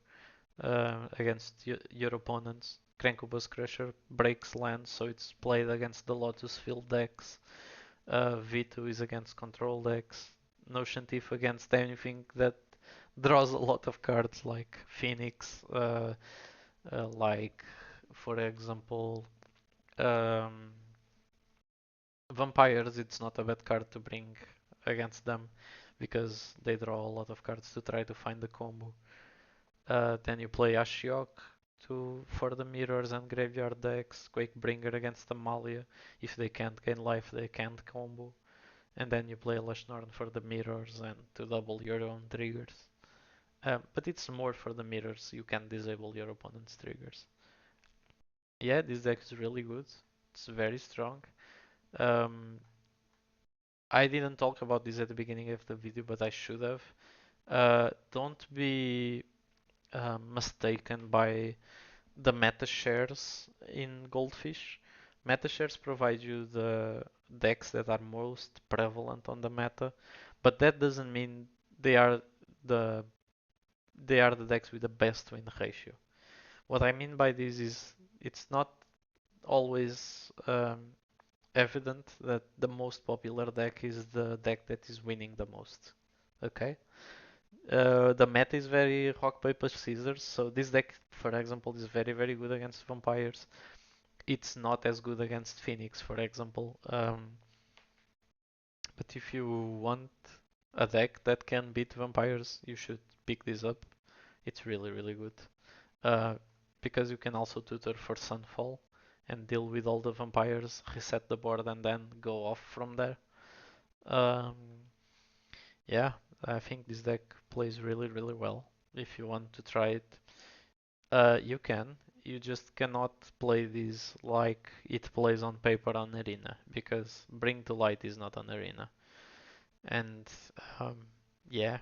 against your opponents. Crankubus Crusher breaks lands, so it's played against the Lotus Field decks. V2 is against control decks. Notion Thief against anything that draws a lot of cards like Phoenix, like for example um, Vampires. It's not a bad card to bring against them because they draw a lot of cards to try to find the combo. Then you play Ashiok for the mirrors and graveyard decks. Quakebringer against Amalia. If they can't gain life, they can't combo. And then you play Lashnorn for the mirrors and to double your own triggers. But it's more for the mirrors. You can disable your opponent's triggers. Yeah, this deck is really good. It's very strong. Um, I didn't talk about this at the beginning of the video, but I should have. Don't be mistaken by the meta shares in Goldfish. Meta shares provide you the decks that are most prevalent on the meta, but that doesn't mean they are the they are the decks with the best win ratio. What I mean by this is it's not always evident that the most popular deck is the deck that is winning the most. Okay? The meta is very rock paper scissors, so this deck, for example, is very good against vampires. It's not as good against Phoenix, for example. But if you want a deck that can beat vampires, you should pick this up. It's really good. Uh, because you can also tutor for Sunfall and deal with all the vampires, reset the board, and then go off from there. Um, yeah, I think this deck plays really well. If you want to try it, you can. You just cannot play this like it plays on paper on Arena because Bring to Light is not on Arena. And um, yeah,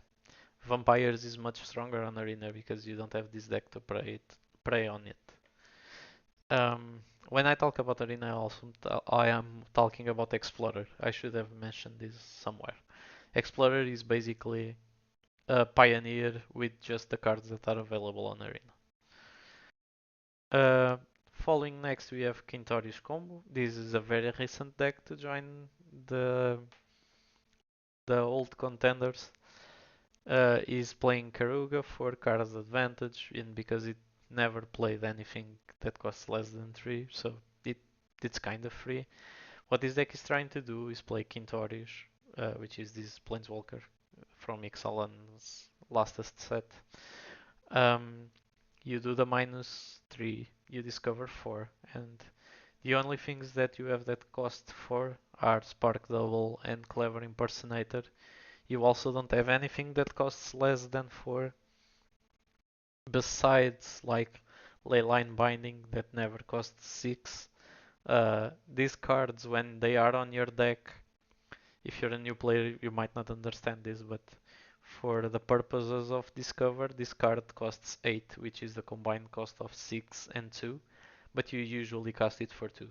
Vampires is much stronger on Arena because you don't have this deck to prey on it. When I talk about Arena, I am talking about Explorer. I should have mentioned this somewhere. Explorer is basically a Pioneer with just the cards that are available on Arena. Uh, Following next, we have Kintori's Combo. This is a very recent deck to join the the old contenders. Is playing Karuga for cards advantage, and because it never played anything that costs less than 3, so it it's kind of free. What this deck is trying to do is play Kintorius, which is this Planeswalker from Ixalan's lastest set. Um, you do the -3, you discover 4, and the only things that you have that cost 4 are Spark Double and Clever Impersonator. You also don't have anything that costs less than 4 besides like Leyline Binding that never costs 6. These cards, when they are on your deck, if you're a new player, you might not understand this, but for the purposes of Discover, this card costs 8, which is the combined cost of 6 and 2, but you usually cast it for 2.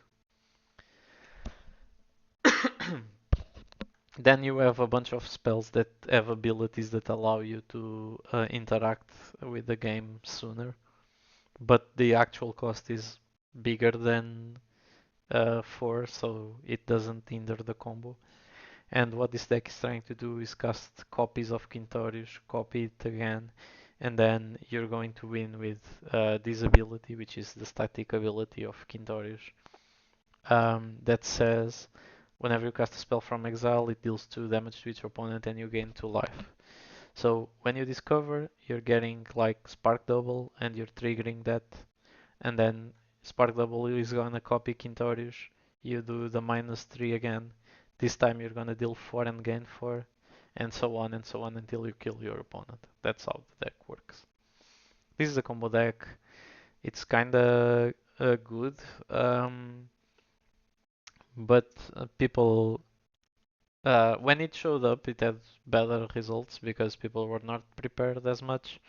Then you have a bunch of spells that have abilities that allow you to interact with the game sooner, but the actual cost is bigger than 4, so it doesn't hinder the combo. And what this deck is trying to do is cast copies of Kintorius, copy it again, and then you're going to win with this ability, which is the static ability of Kintorius, that says whenever you cast a spell from exile, it deals 2 damage to each opponent and you gain 2 life. So when you discover, you're getting like Spark Double and you're triggering that, and then Spark Double is gonna copy Kintorius. You do the -3 again. This time you're gonna deal 4 and gain 4, and so on until you kill your opponent. That's how the deck works. This is a combo deck. It's kinda good, but people when it showed up, it had better results because people were not prepared as much.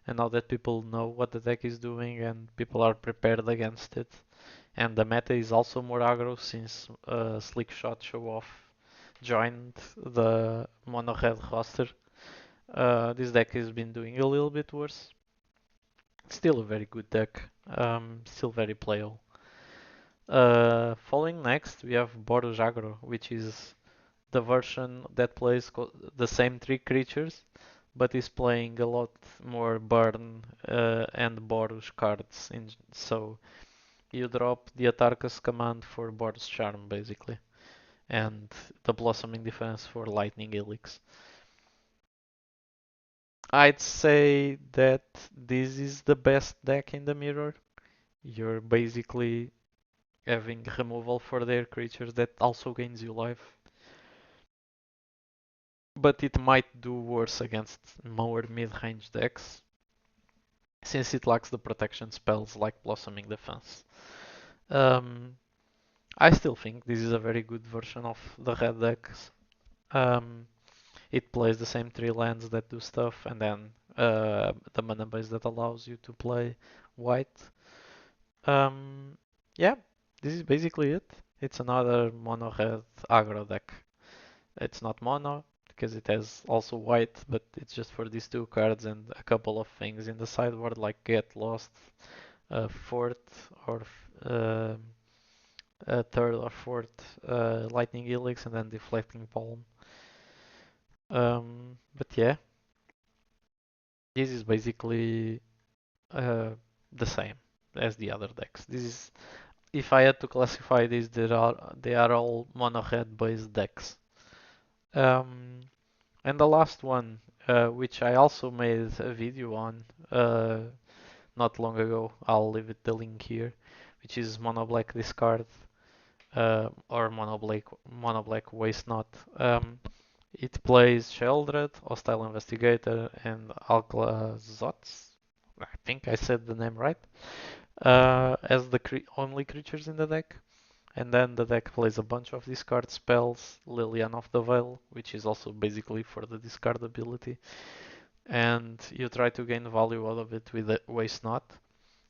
And now that people know what the deck is doing and people are prepared against it, and the meta is also more aggro since Slick Shot show off joined the mono red roster, this deck has been doing a little bit worse. Still a very good deck, still very playable. Following next, we have Boros Agro, which is the version that plays the same three creatures, but is playing a lot more burn and Boros cards. So you drop the Atarka's command for Boros Charm, basically, and the Blossoming Defense for Lightning Helix. I'd say that this is the best deck in the mirror. You're basically having removal for their creatures that also gains you life. But it might do worse against more mid-range decks, since it lacks the protection spells like Blossoming Defense. Um, I still think this is a very good version of the red decks. Um, it plays the same three lands that do stuff, and then the mana base that allows you to play white. Um, yeah, this is basically it. It's another mono red aggro deck. It's not mono because it has also white, but it's just for these two cards and a couple of things in the sideboard like Get Lost, fourth or uh, third or fourth Lightning Helix, and then Deflecting Palm. But yeah, this is basically uh, the same as the other decks. This is, if I had to classify these, they are all mono red based decks. Um, And the last one, which I also made a video on not long ago, I'll leave it the link here, which is Mono Black Discard or Mono Black Waste Not. It plays Sheldred, Hostile Investigator, and Alclazots. I think I said the name right. As the only creatures in the deck. And then the deck plays a bunch of discard spells, Lilian of the Veil, which is also basically for the discard ability. And you try to gain value out of it with a Waste Not,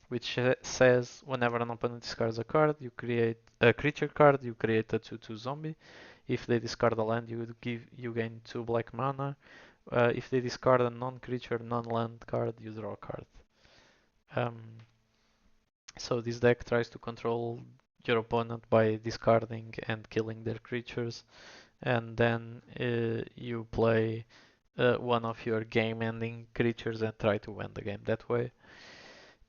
which says whenever an opponent discards a card, you create a creature card, you create a 2/2 zombie. If they discard a land, you gain 2 black mana. If they discard a non-creature, non-land card, you draw a card. Um, So this deck tries to control your opponent by discarding and killing their creatures, and then you play one of your game-ending creatures and try to win the game that way.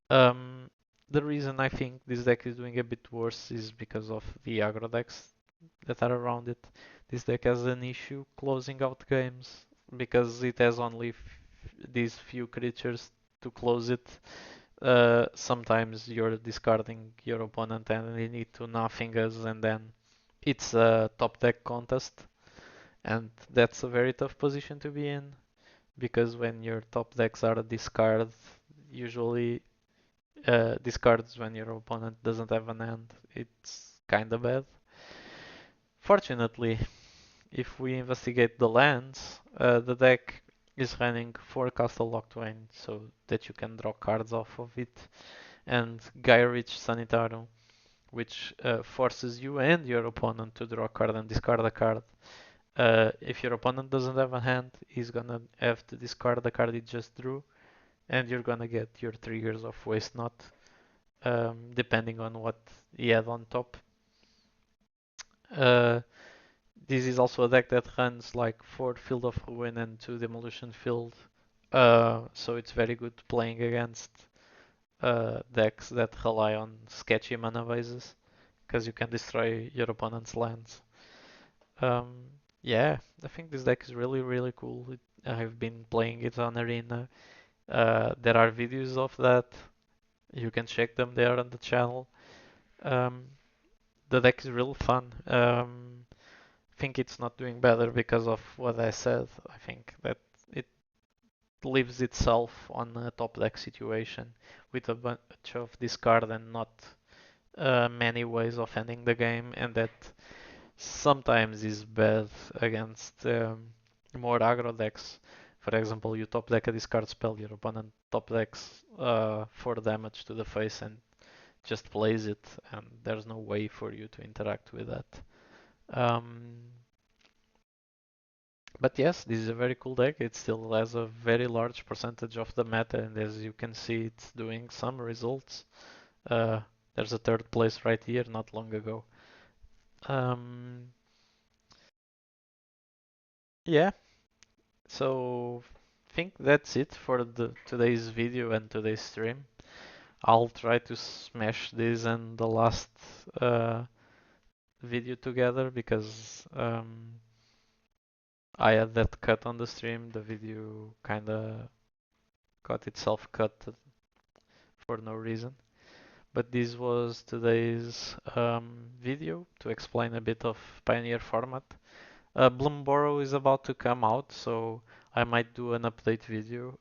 Um, the reason I think this deck is doing a bit worse is because of the aggro decks that are around it. This deck has an issue closing out games because it has only these few creatures to close it. Sometimes you're discarding your opponent and they need to nothing us, and then it's a top deck contest, and that's a very tough position to be in because when your top decks are discard, usually discards when your opponent doesn't have an hand, it's kinda bad. Fortunately, if we investigate the lands, the deck is running 4 Castle Locthwain so that you can draw cards off of it, and Gyrich Sanitarum, which forces you and your opponent to draw a card and discard a card. If your opponent doesn't have a hand, he's gonna have to discard the card he just drew, and you're gonna get your triggers of Waste Not, depending on what he had on top. Uh, this is also a deck that runs like 4 Field of Ruin and 2 Demolition Field, so it's very good playing against decks that rely on sketchy mana bases because you can destroy your opponent's lands. Um, yeah, I think this deck is really, really cool. I've been playing it on Arena. There are videos of that. You can check them there on the channel. Um, the deck is real fun. I think it's not doing better because of what I said. I think that it leaves itself on a top deck situation with a bunch of discard and not many ways of ending the game, and that sometimes is bad against more aggro decks. For example, you top deck a discard spell, your opponent top decks 4 damage to the face and just plays it, and there's no way for you to interact with that. Um, But yes, this is a very cool deck. It still has a very large percentage of the meta, and as you can see, it's doing some results. Uh, there's a third place right here, not long ago. Um, yeah, so think that's it for the today's video and today's stream. I'll try to smash this and the last uh, video together because I had that cut on the stream. The video kinda got itself cut for no reason. But this was today's video to explain a bit of Pioneer format. Bloomborough is about to come out, so I might do an update video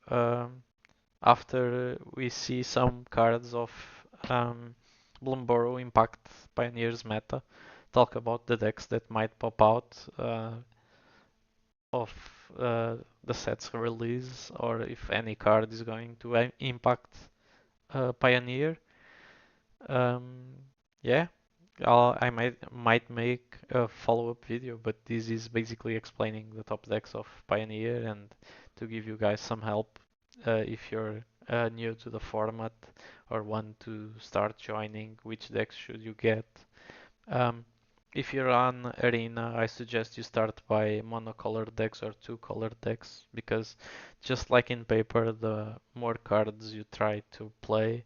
after we see some cards of um, Bloomborough impact Pioneer's meta. Talk about the decks that might pop out of uh, the set's release, or if any card is going to impact Pioneer. Um, yeah, I might make a follow-up video, but this is basically explaining the top decks of Pioneer and to give you guys some help if you're new to the format or want to start joining, which decks should you get. Um, if you're on Arena, I suggest you start by monocolored decks or two-colored decks because just like in paper, the more cards you try to play,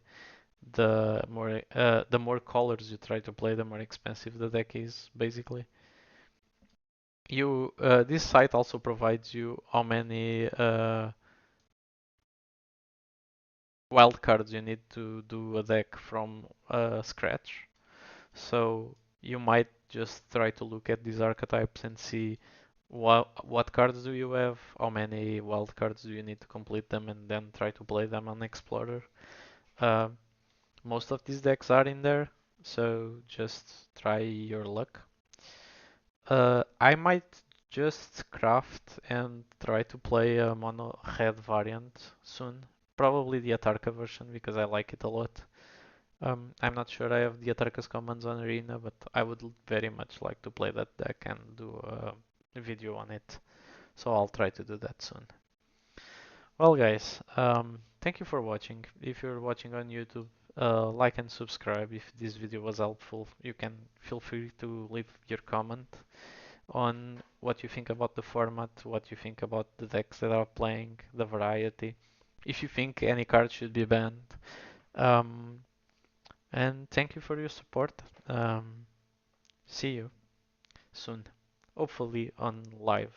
the more colors you try to play, the more expensive the deck is, basically. You This site also provides you how many wild cards you need to do a deck from scratch. So you might just try to look at these archetypes and see what cards do you have, how many wild cards do you need to complete them, and then try to play them on Explorer. Uh, Most of these decks are in there, so just try your luck. I might just craft and try to play a mono red variant soon. Probably the Atarka version because I like it a lot. I'm not sure I have the Atarka's commands on Arena, but I would very much like to play that deck and do a video on it. So I'll try to do that soon. Well, guys, thank you for watching. If you're watching on YouTube, like and subscribe. If this video was helpful, you can feel free to leave your comment on what you think about the format, what you think about the decks that are playing, the variety, if you think any card should be banned. Um, and thank you for your support. See you soon, hopefully on live.